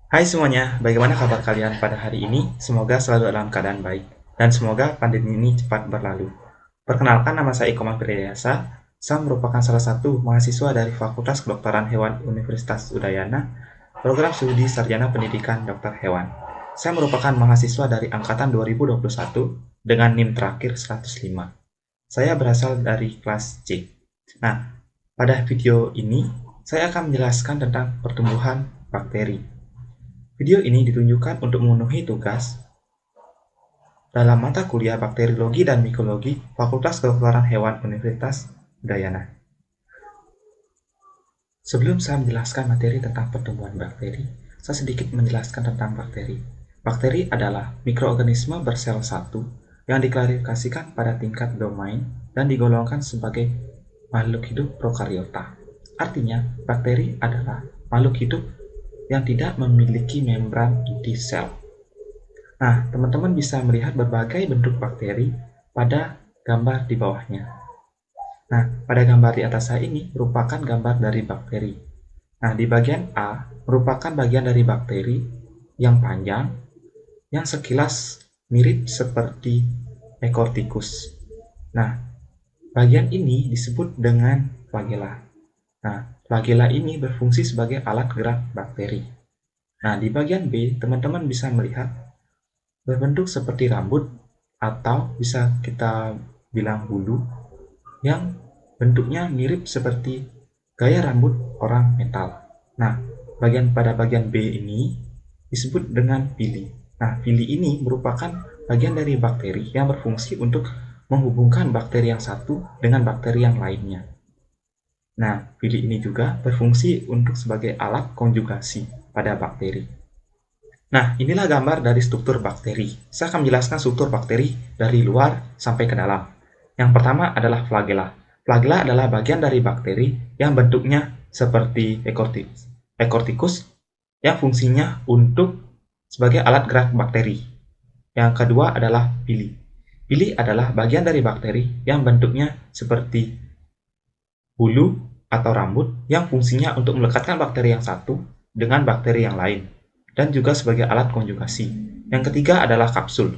Hai semuanya, bagaimana kabar kalian pada hari ini? Semoga selalu dalam keadaan baik, dan semoga pandemi ini cepat berlalu. Perkenalkan, nama saya Iko Priyasa. Saya merupakan salah satu mahasiswa dari Fakultas Kedokteran Hewan Universitas Udayana, program studi Sarjana Pendidikan Dokter Hewan. Saya merupakan mahasiswa dari angkatan 2021 dengan NIM terakhir 105. Saya berasal dari kelas C. Nah, pada video ini, saya akan menjelaskan tentang pertumbuhan bakteri. Video ini ditunjukkan untuk memenuhi tugas dalam mata kuliah Bakteriologi dan Mikologi Fakultas Kedokteran Hewan Universitas Udayana. Sebelum saya menjelaskan materi tentang pertumbuhan bakteri, saya sedikit menjelaskan tentang bakteri. Bakteri adalah mikroorganisme bersel satu yang diklasifikasikan pada tingkat domain dan digolongkan sebagai makhluk hidup prokariota. Artinya, bakteri adalah makhluk hidup yang tidak memiliki membran inti sel. Nah, teman-teman bisa melihat berbagai bentuk bakteri pada gambar di bawahnya. Nah, pada gambar di atas saya ini merupakan gambar dari bakteri. Nah, di bagian A merupakan bagian dari bakteri yang panjang, yang sekilas mirip seperti ekor tikus. Nah, bagian ini disebut dengan flagella. Nah, flagella ini berfungsi sebagai alat gerak bakteri. Nah, di bagian B, teman-teman bisa melihat berbentuk seperti rambut atau bisa kita bilang bulu yang bentuknya mirip seperti gaya rambut orang metal. Nah, pada bagian B ini disebut dengan pili. Nah, pili ini merupakan bagian dari bakteri yang berfungsi untuk menghubungkan bakteri yang satu dengan bakteri yang lainnya. Nah, pili ini juga berfungsi untuk sebagai alat konjugasi pada bakteri. Nah, inilah gambar dari struktur bakteri. Saya akan menjelaskan struktur bakteri dari luar sampai ke dalam. Yang pertama adalah flagella. Flagella adalah bagian dari bakteri yang bentuknya seperti ekor tikus yang fungsinya untuk sebagai alat gerak bakteri. Yang kedua adalah pili. Pili adalah bagian dari bakteri yang bentuknya seperti bulu atau rambut yang fungsinya untuk melekatkan bakteri yang satu dengan bakteri yang lain, dan juga sebagai alat konjugasi. Yang ketiga adalah kapsul.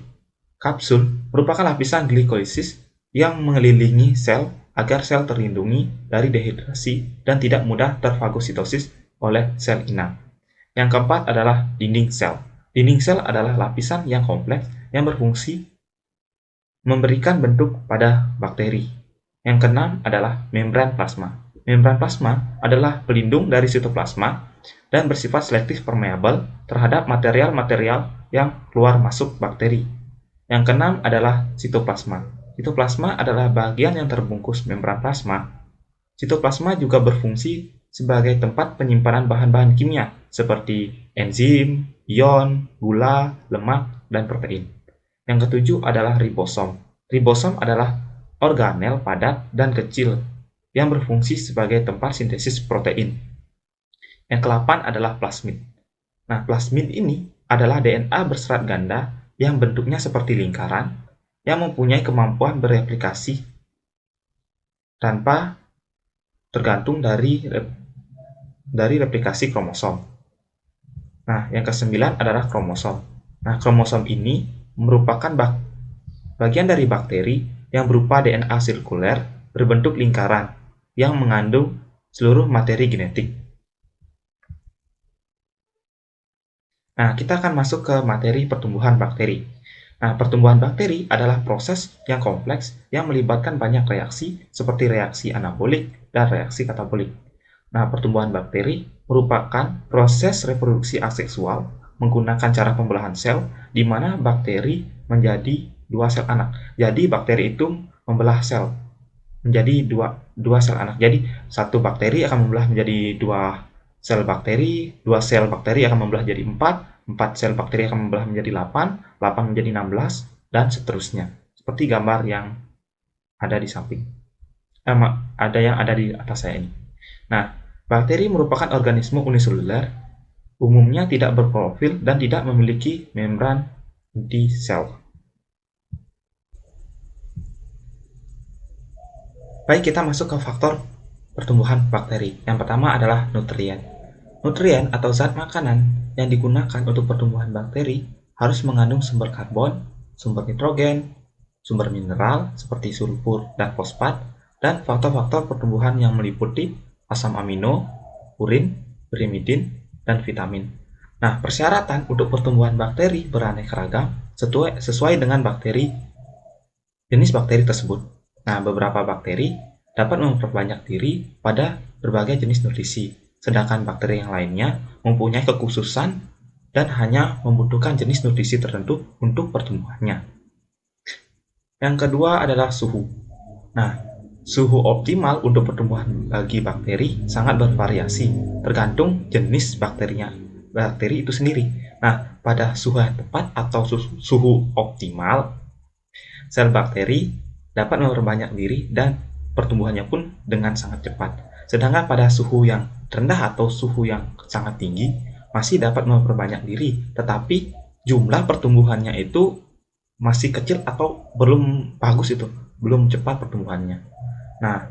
Kapsul merupakan lapisan glikolisis yang mengelilingi sel agar sel terlindungi dari dehidrasi dan tidak mudah terfagositosis oleh sel inang. Yang keempat adalah dinding sel. Dinding sel adalah lapisan yang kompleks yang berfungsi memberikan bentuk pada bakteri. Yang keenam adalah membran plasma. Membran plasma adalah pelindung dari sitoplasma dan bersifat selektif permeabel terhadap material-material yang keluar masuk bakteri. Yang keenam adalah sitoplasma. Sitoplasma adalah bagian yang terbungkus membran plasma. Sitoplasma juga berfungsi sebagai tempat penyimpanan bahan-bahan kimia seperti enzim, ion, gula, lemak, dan protein. Yang ketujuh adalah ribosom. Ribosom adalah organel padat dan kecil yang berfungsi sebagai tempat sintesis protein. Yang ke-8 adalah plasmid. Nah, plasmid ini adalah DNA berserat ganda yang bentuknya seperti lingkaran yang mempunyai kemampuan bereplikasi tanpa tergantung dari replikasi kromosom. Nah, yang ke-9 adalah kromosom. Nah, kromosom ini merupakan bagian dari bakteri yang berupa DNA sirkuler berbentuk lingkaran yang mengandung seluruh materi genetik. Nah, kita akan masuk ke materi pertumbuhan bakteri. Nah, pertumbuhan bakteri adalah proses yang kompleks yang melibatkan banyak reaksi seperti reaksi anabolik dan reaksi katabolik. Nah, pertumbuhan bakteri merupakan proses reproduksi aseksual menggunakan cara pembelahan sel di mana bakteri menjadi dua sel anak. Jadi, bakteri itu membelah sel menjadi dua sel anak. Jadi, satu bakteri akan membelah menjadi dua sel bakteri, dua sel bakteri akan membelah jadi 4 sel bakteri akan membelah menjadi 8 menjadi 16, dan seterusnya. Seperti gambar yang ada di samping. Ada yang ada di atas saya ini. Nah, bakteri merupakan organisme uniseluler, umumnya tidak berklorofil dan tidak memiliki membran inti sel. Baik, kita masuk ke faktor pertumbuhan bakteri. Yang pertama adalah nutrien. Nutrien atau zat makanan yang digunakan untuk pertumbuhan bakteri harus mengandung sumber karbon, sumber nitrogen, sumber mineral seperti sulfur dan fosfat, dan faktor-faktor pertumbuhan yang meliputi asam amino, urin, pirimidin, dan vitamin. Nah, persyaratan untuk pertumbuhan bakteri beraneka ragam sesuai dengan jenis bakteri tersebut. Nah, beberapa bakteri dapat memperbanyak diri pada berbagai jenis nutrisi, sedangkan bakteri yang lainnya mempunyai kekhususan dan hanya membutuhkan jenis nutrisi tertentu untuk pertumbuhannya. Yang kedua adalah suhu. Nah, suhu optimal untuk pertumbuhan bagi bakteri sangat bervariasi, tergantung jenis bakteri itu sendiri. Nah, pada suhu yang tepat atau suhu optimal, sel bakteri dapat memperbanyak diri dan pertumbuhannya pun dengan sangat cepat. Sedangkan pada suhu yang rendah atau suhu yang sangat tinggi, masih dapat memperbanyak diri, tetapi jumlah pertumbuhannya itu masih kecil atau belum bagus itu, belum cepat pertumbuhannya. Nah,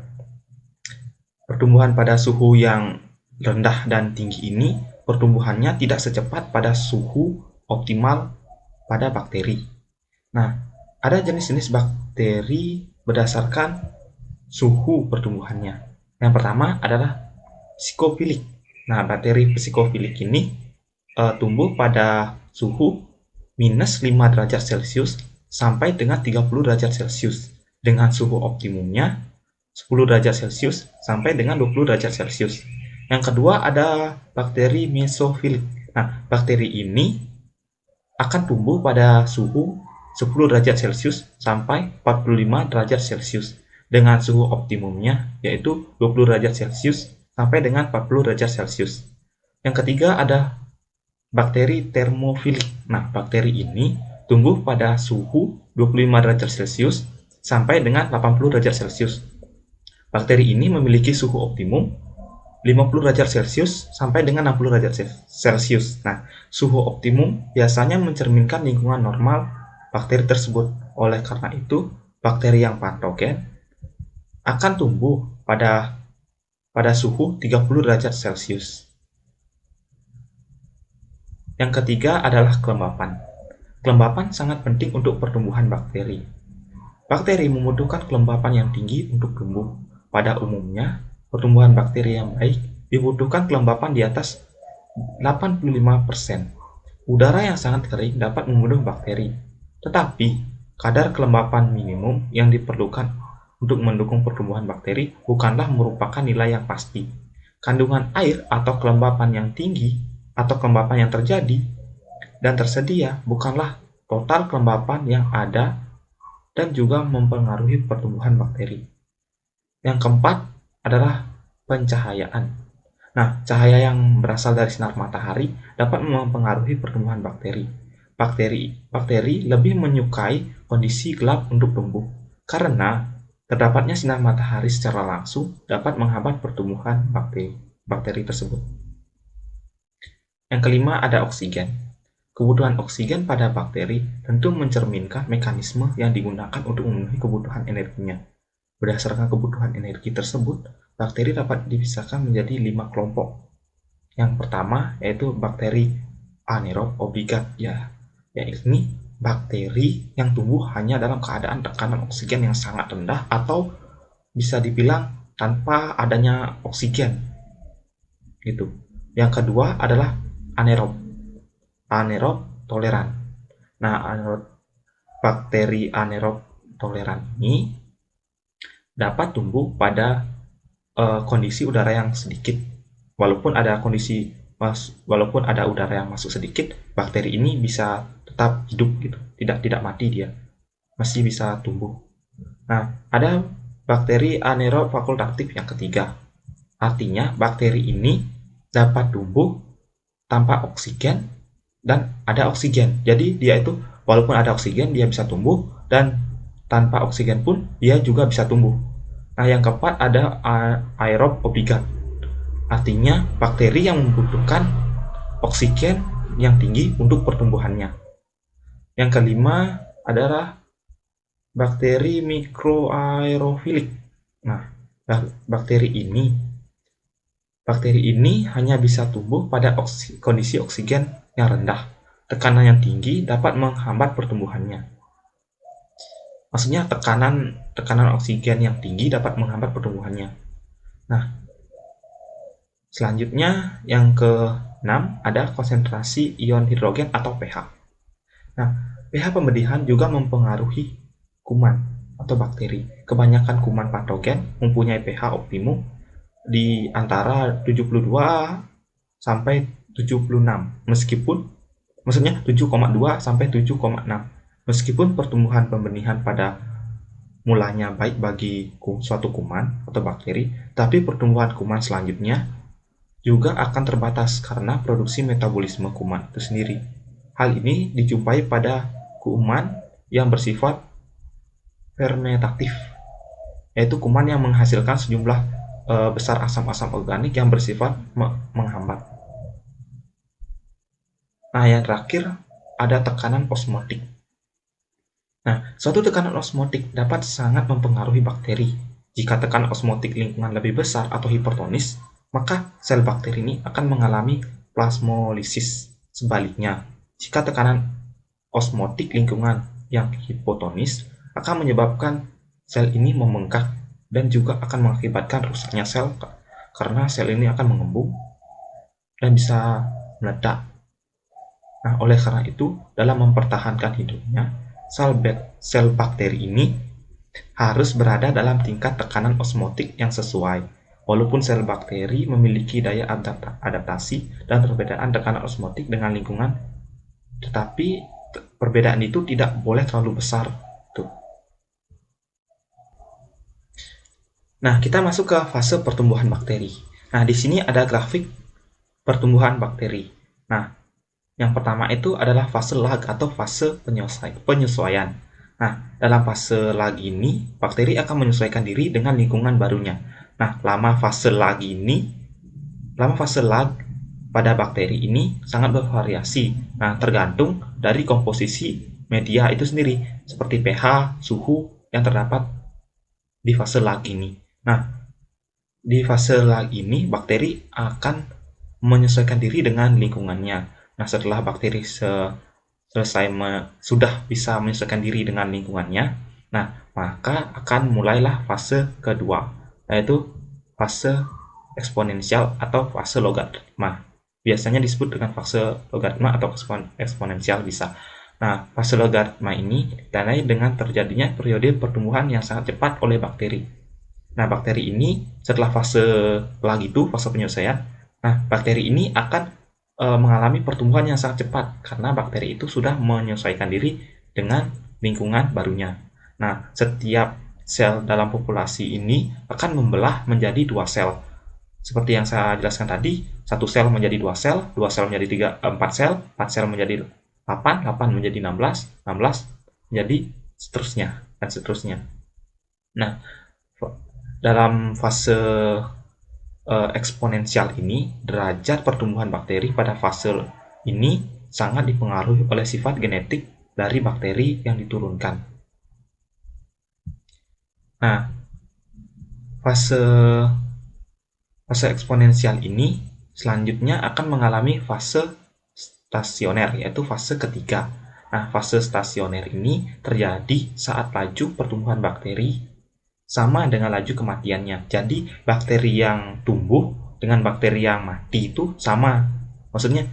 pertumbuhan pada suhu yang rendah dan tinggi ini, pertumbuhannya tidak secepat pada suhu optimal pada bakteri. Nah, ada jenis-jenis bakteri berdasarkan suhu pertumbuhannya. Yang pertama adalah psikofilik. Nah, bakteri psikofilik ini tumbuh pada suhu minus 5 derajat Celcius sampai dengan 30 derajat Celcius dengan suhu optimumnya 10 derajat Celcius sampai dengan 20 derajat Celcius. Yang kedua ada bakteri mesofilik. Nah, bakteri ini akan tumbuh pada suhu 10 derajat Celcius sampai 45 derajat Celcius dengan suhu optimumnya yaitu 20 derajat Celcius sampai dengan 40 derajat Celcius. Yang ketiga ada bakteri termofilik. Nah, bakteri ini tumbuh pada suhu 25 derajat Celcius sampai dengan 80 derajat Celcius. Bakteri ini memiliki suhu optimum 50 derajat Celcius sampai dengan 60 derajat Celcius. Nah, suhu optimum biasanya mencerminkan lingkungan normal bakteri tersebut. Oleh karena itu, bakteri yang patogen akan tumbuh pada suhu 30 derajat Celcius. Yang ketiga adalah kelembapan. Kelembapan sangat penting untuk pertumbuhan bakteri. Bakteri membutuhkan kelembapan yang tinggi untuk tumbuh. Pada umumnya, pertumbuhan bakteri yang baik dibutuhkan kelembapan di atas 85%. Udara yang sangat kering dapat membunuh bakteri, tetapi kadar kelembapan minimum yang diperlukan untuk mendukung pertumbuhan bakteri bukanlah merupakan nilai yang pasti. Kandungan air atau kelembapan yang tinggi atau kelembapan yang terjadi dan tersedia bukanlah total kelembapan yang ada dan juga mempengaruhi pertumbuhan bakteri. Yang keempat adalah pencahayaan. Nah, cahaya yang berasal dari sinar matahari dapat mempengaruhi pertumbuhan bakteri. Bakteri lebih menyukai kondisi gelap untuk tumbuh, karena terdapatnya sinar matahari secara langsung dapat menghambat pertumbuhan bakteri tersebut. Yang kelima ada oksigen. Kebutuhan oksigen pada bakteri tentu mencerminkan mekanisme yang digunakan untuk memenuhi kebutuhan energinya. Berdasarkan kebutuhan energi tersebut, bakteri dapat dipisahkan menjadi 5 kelompok. Yang pertama yaitu bakteri anaerob obligat, yakni bakteri yang tumbuh hanya dalam keadaan tekanan oksigen yang sangat rendah atau bisa dibilang tanpa adanya oksigen. Gitu. Yang kedua adalah anaerob toleran. Nah, bakteri anaerob toleran ini dapat tumbuh pada kondisi udara yang sedikit. Walaupun ada udara yang masuk sedikit, bakteri ini bisa tetap hidup gitu, tidak mati, dia masih bisa tumbuh. Nah, ada bakteri anaerob fakultatif yang ketiga. Artinya bakteri ini dapat tumbuh tanpa oksigen dan ada oksigen. Jadi dia itu walaupun ada oksigen dia bisa tumbuh, dan tanpa oksigen pun dia juga bisa tumbuh. Nah, yang keempat ada aerob obligat. Artinya bakteri yang membutuhkan oksigen yang tinggi untuk pertumbuhannya. Yang kelima adalah bakteri mikroaerofilik. Nah, bakteri ini Bakteri ini hanya bisa tumbuh pada kondisi oksigen yang rendah. Tekanan yang tinggi dapat menghambat pertumbuhannya. Maksudnya tekanan oksigen yang tinggi dapat menghambat pertumbuhannya. Nah, selanjutnya yang ke-6 ada konsentrasi ion hidrogen atau pH. Nah, pH pembedihan juga mempengaruhi kuman atau bakteri. Kebanyakan kuman patogen mempunyai pH optimum di antara 72 sampai 76, maksudnya 7,2 sampai 7,6. Meskipun pertumbuhan pembenihan pada mulanya baik bagi suatu kuman atau bakteri, tapi pertumbuhan kuman selanjutnya juga akan terbatas karena produksi metabolisme kuman itu sendiri. Hal ini dijumpai pada kuman yang bersifat fermentatif, yaitu kuman yang menghasilkan sejumlah besar asam-asam organik yang bersifat menghambat. Nah, yang terakhir ada tekanan osmotik. Nah, suatu tekanan osmotik dapat sangat mempengaruhi bakteri. Jika tekanan osmotik lingkungan lebih besar atau hipertonis, maka sel bakteri ini akan mengalami plasmolisis. Sebaliknya, jika tekanan osmotik lingkungan yang hipotonis akan menyebabkan sel ini membengkak dan juga akan mengakibatkan rusaknya sel karena sel ini akan mengembung dan bisa meledak. Nah, oleh karena itu, dalam mempertahankan hidupnya, sel bakteri ini harus berada dalam tingkat tekanan osmotik yang sesuai. Walaupun sel bakteri memiliki daya adaptasi dan perbedaan tekanan osmotik dengan lingkungan, tetapi perbedaan itu tidak boleh terlalu besar. Nah, kita masuk ke fase pertumbuhan bakteri. Nah, di sini ada grafik pertumbuhan bakteri. Nah, yang pertama itu adalah fase lag atau fase penyesuaian. Nah, dalam fase lag ini, bakteri akan menyesuaikan diri dengan lingkungan barunya. Nah, lama fase lag pada bakteri ini sangat bervariasi. Nah, tergantung dari komposisi media itu sendiri, seperti pH, suhu yang terdapat di fase lag ini. Nah, di fase lag ini, bakteri akan menyesuaikan diri dengan lingkungannya. Nah, setelah bakteri sudah bisa menyesuaikan diri dengan lingkungannya, nah, maka akan mulailah fase kedua, yaitu fase eksponensial atau fase logaritma. Biasanya disebut dengan fase logaritma atau eksponensial bisa. Nah, fase logaritma ini ditandai dengan terjadinya periode pertumbuhan yang sangat cepat oleh bakteri. Nah, bakteri ini setelah fase lag itu, fase penyesuaian, nah, bakteri ini akan mengalami pertumbuhan yang sangat cepat karena bakteri itu sudah menyesuaikan diri dengan lingkungan barunya. Nah, setiap sel dalam populasi ini akan membelah menjadi 2 sel. Seperti yang saya jelaskan tadi, 1 sel menjadi 2 sel menjadi 4 sel, 4 sel menjadi 8, 8 menjadi 16, 16 menjadi seterusnya, dan seterusnya. Nah, dalam fase eksponensial ini, derajat pertumbuhan bakteri pada fase ini sangat dipengaruhi oleh sifat genetik dari bakteri yang diturunkan. Nah, fase eksponensial ini selanjutnya akan mengalami fase stasioner, yaitu fase ketiga. Nah, fase stasioner ini terjadi saat laju pertumbuhan bakteri sama dengan laju kematiannya. Jadi, bakteri yang tumbuh dengan bakteri yang mati itu sama. Maksudnya,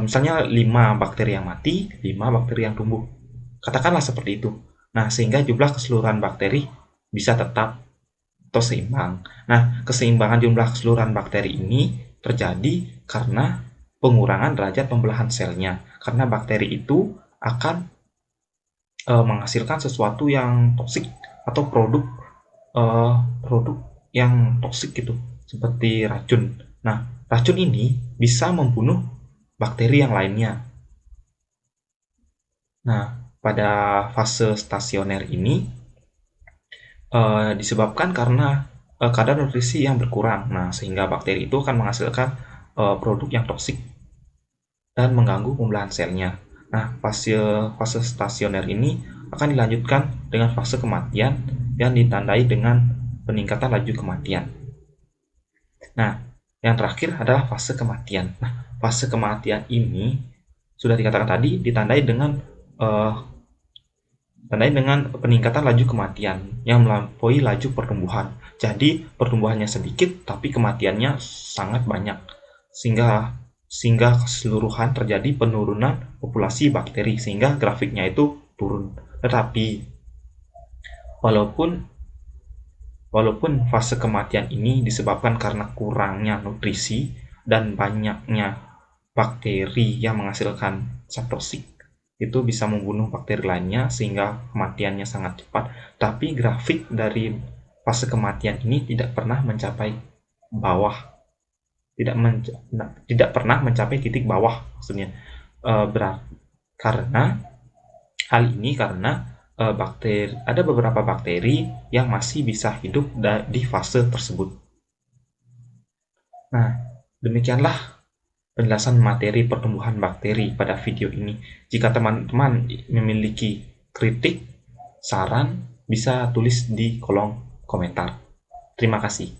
misalnya 5 bakteri yang mati, 5 bakteri yang tumbuh. Katakanlah seperti itu. Nah, sehingga jumlah keseluruhan bakteri bisa tetap atau seimbang. Nah, keseimbangan jumlah keseluruhan bakteri ini terjadi karena pengurangan derajat pembelahan selnya. Karena bakteri itu akan menghasilkan sesuatu yang toksik atau produk yang toksik gitu, seperti racun. Nah, racun ini bisa membunuh bakteri yang lainnya. Nah, pada fase stasioner ini disebabkan karena kadar nutrisi yang berkurang. Nah, sehingga bakteri itu akan menghasilkan produk yang toksik dan mengganggu pembelahan selnya. Nah, fase stasioner ini akan dilanjutkan dengan fase kematian yang ditandai dengan peningkatan laju kematian. Nah, Yang terakhir adalah fase kematian. Nah, fase kematian ini sudah dikatakan tadi ditandai dengan peningkatan laju kematian yang melampaui laju pertumbuhan. Jadi pertumbuhannya sedikit tapi kematiannya sangat banyak, sehingga keseluruhan terjadi penurunan populasi bakteri, sehingga grafiknya itu turun. Tetapi walaupun fase kematian ini disebabkan karena kurangnya nutrisi dan banyaknya bakteri yang menghasilkan zat toksik, itu bisa membunuh bakteri lainnya sehingga kematiannya sangat cepat. Tapi grafik dari fase kematian ini tidak pernah mencapai bawah, tidak pernah mencapai titik bawah maksudnya. Karena hal ini karena ada beberapa bakteri yang masih bisa hidup di fase tersebut. Nah, demikianlah penjelasan materi pertumbuhan bakteri pada video ini. Jika teman-teman memiliki kritik, saran, bisa tulis di kolom komentar. Terima kasih.